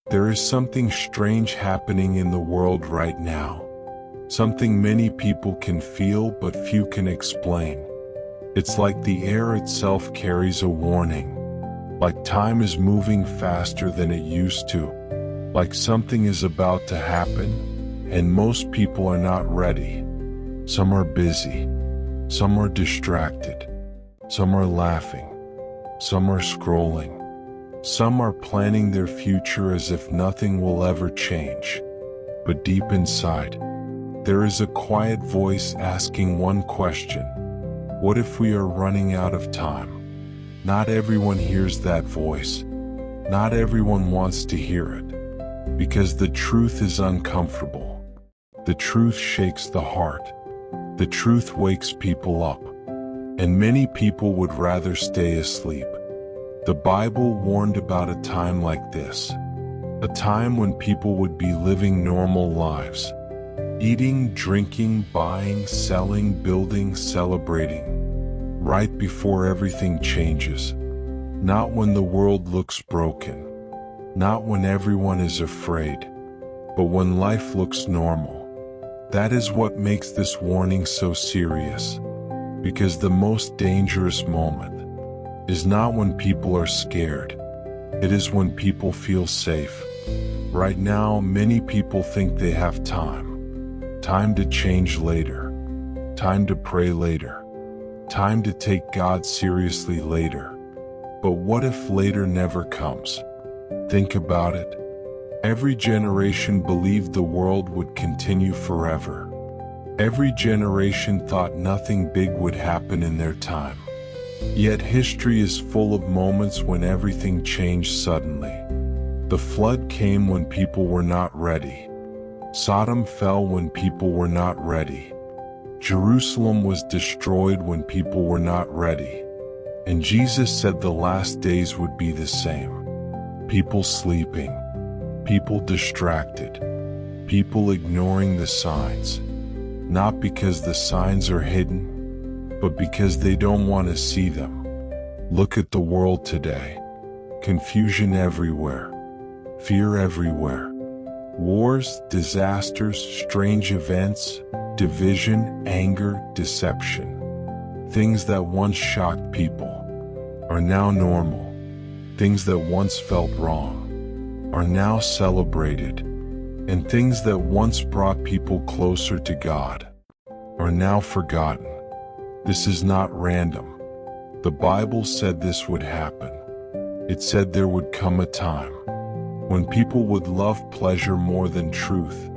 There is something strange happening in the world right now. Something many people can feel but few can explain. It's like the air itself carries a warning. Like time is moving faster than it used to. Like something is about to happen, and most people are not ready. Some are busy. Some are distracted. Some are laughing. Some are scrolling. Some are planning their future as if nothing will ever change. But deep inside, there is a quiet voice asking one question. What if we are running out of time? Not everyone hears that voice. Not everyone wants to hear it. Because the truth is uncomfortable. The truth shakes the heart. The truth wakes people up. And many people would rather stay asleep. The Bible warned about a time like this. A time when people would be living normal lives. Eating, drinking, buying, selling, building, celebrating. Right before everything changes. Not when the world looks broken. Not when everyone is afraid. But when life looks normal. That is what makes this warning so serious. Because the most dangerous moment is not when people are scared. It is when people feel safe. Right now, many people think they have time. Time to change later. Time to pray later. Time to take God seriously later. But what if later never comes? Think about it. Every generation believed the world would continue forever. Every generation thought nothing big would happen in their time. Yet history is full of moments when everything changed suddenly. The flood came when people were not ready. Sodom fell when people were not ready. Jerusalem was destroyed when people were not ready. And Jesus said the last days would be the same. People sleeping. People distracted. People ignoring the signs. Not because the signs are hidden, but because they don't want to see them. Look at the world today. Confusion everywhere. Fear everywhere. Wars, disasters, strange events, division, anger, deception. Things that once shocked people are now normal. Things that once felt wrong are now celebrated. And things that once brought people closer to God are now forgotten. This is not random. The Bible said this would happen. It said there would come a time when people would love pleasure more than truth,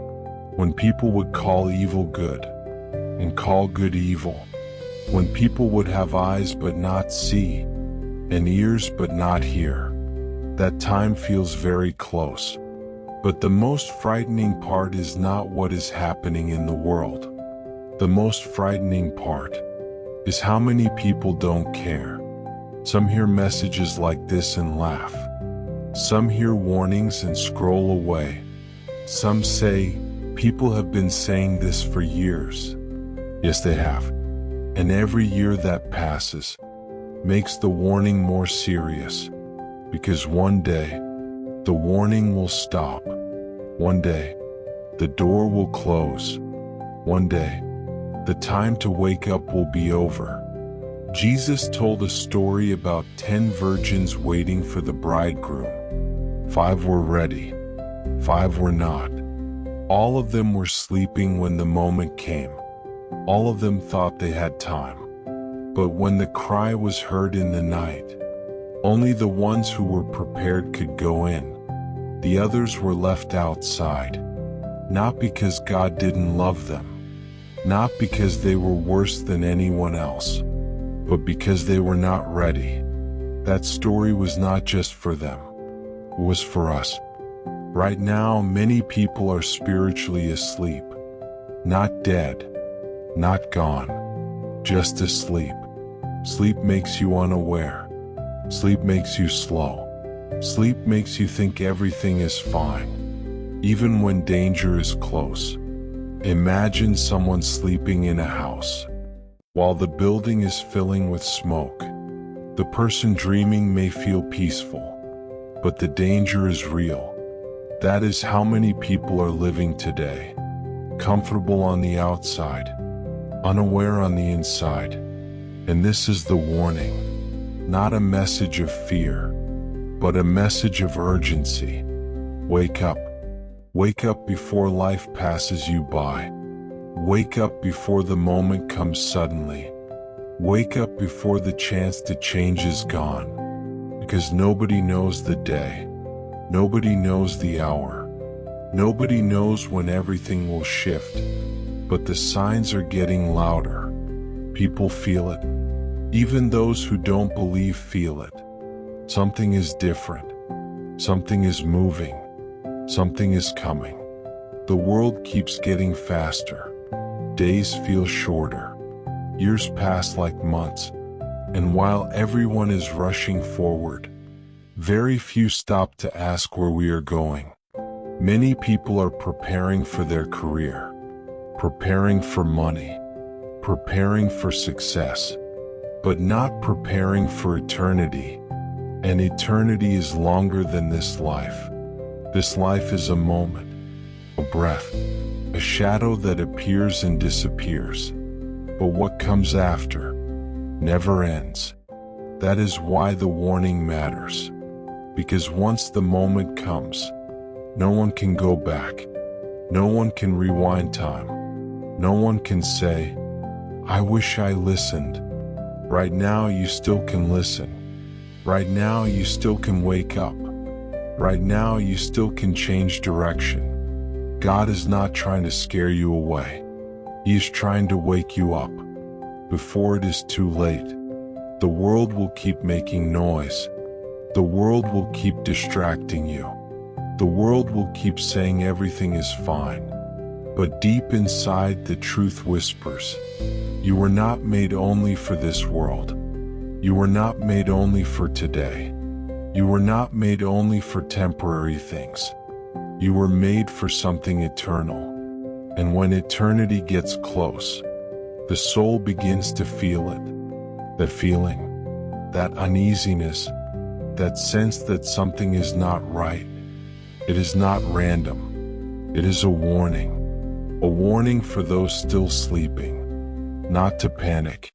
when people would call evil good and call good evil, when people would have eyes but not see and ears but not hear. That time feels very close. But the most frightening part is not what is happening in the world. The most frightening part is how many people don't care. Some hear messages like this and laugh. Some hear warnings and scroll away. Some say, people have been saying this for years. Yes, they have. And every year that passes makes the warning more serious. Because one day, the warning will stop. One day, the door will close. One day, the time to wake up will be over. Jesus told a story about 10 virgins waiting for the bridegroom. 5 were ready. 5 were not. All of them were sleeping when the moment came. All of them thought they had time. But when the cry was heard in the night, only the ones who were prepared could go in. The others were left outside. Not because God didn't love them. Not because they were worse than anyone else. But because they were not ready. That story was not just for them. It was for us. Right now, many people are spiritually asleep. Not dead. Not gone. Just asleep. Sleep makes you unaware. Sleep makes you slow. Sleep makes you think everything is fine, even when danger is close. Imagine someone sleeping in a house. While the building is filling with smoke, the person dreaming may feel peaceful, but the danger is real. That is how many people are living today. Comfortable on the outside, unaware on the inside. And this is the warning, not a message of fear, but a message of urgency. Wake up. Wake up before life passes you by. Wake up before the moment comes suddenly. Wake up before the chance to change is gone. Because nobody knows the day. Nobody knows the hour. Nobody knows when everything will shift. But the signs are getting louder. People feel it. Even those who don't believe feel it. Something is different. Something is moving. Something is coming. The world keeps getting faster. Days feel shorter. Years pass like months. And while everyone is rushing forward, very few stop to ask where we are going. Many people are preparing for their career, preparing for money, preparing for success, but not preparing for eternity. And eternity is longer than this life. This life is a moment, a breath, a shadow that appears and disappears. But what comes after never ends. That is why the warning matters. Because once the moment comes, no one can go back. No one can rewind time. No one can say, I wish I listened. Right now you still can listen. Right now you still can wake up. Right now you still can change direction. God is not trying to scare you away. He is trying to wake you up before it is too late. The world will keep making noise. The world will keep distracting you. The world will keep saying everything is fine. But deep inside, the truth whispers, you were not made only for this world. You were not made only for today. You were not made only for temporary things. You were made for something eternal. And when eternity gets close, the soul begins to feel it. That feeling, that uneasiness, that sense that something is not right. It is not random. It is a warning for those still sleeping, not to panic,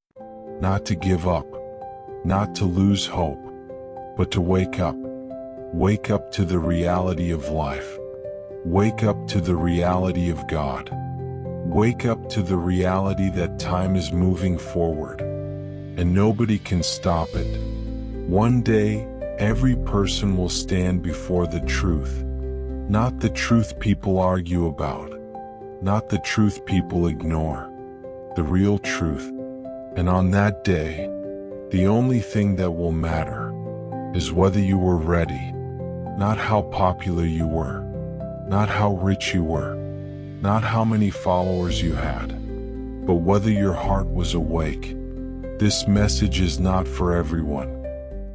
not to give up, not to lose hope, but to wake up. Wake up to the reality of life. Wake up to the reality of God. Wake up to the reality that time is moving forward, and nobody can stop it. One day, every person will stand before the truth. Not the truth people argue about. Not the truth people ignore. The real truth. And on that day, the only thing that will matter is whether you were ready. Not how popular you were. Not how rich you were. Not how many followers you had. But whether your heart was awake. This message is not for everyone.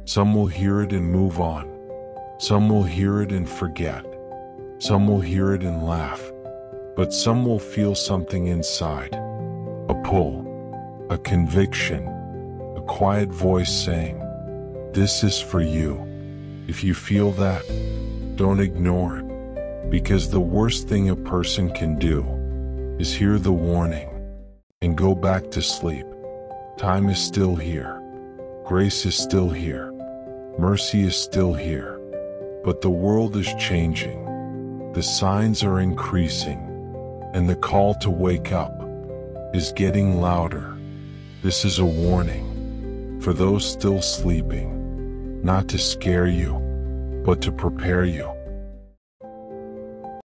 Some will hear it and move on. Some will hear it and forget. Some will hear it and laugh. But some will feel something inside. A pull. A conviction. A quiet voice saying, this is for you. If you feel that, don't ignore it. Because the worst thing a person can do is hear the warning and go back to sleep. Time is still here. Grace is still here. Mercy is still here. But the world is changing. The signs are increasing. And the call to wake up is getting louder. This is a warning for those still sleeping. Not to scare you, but to prepare you.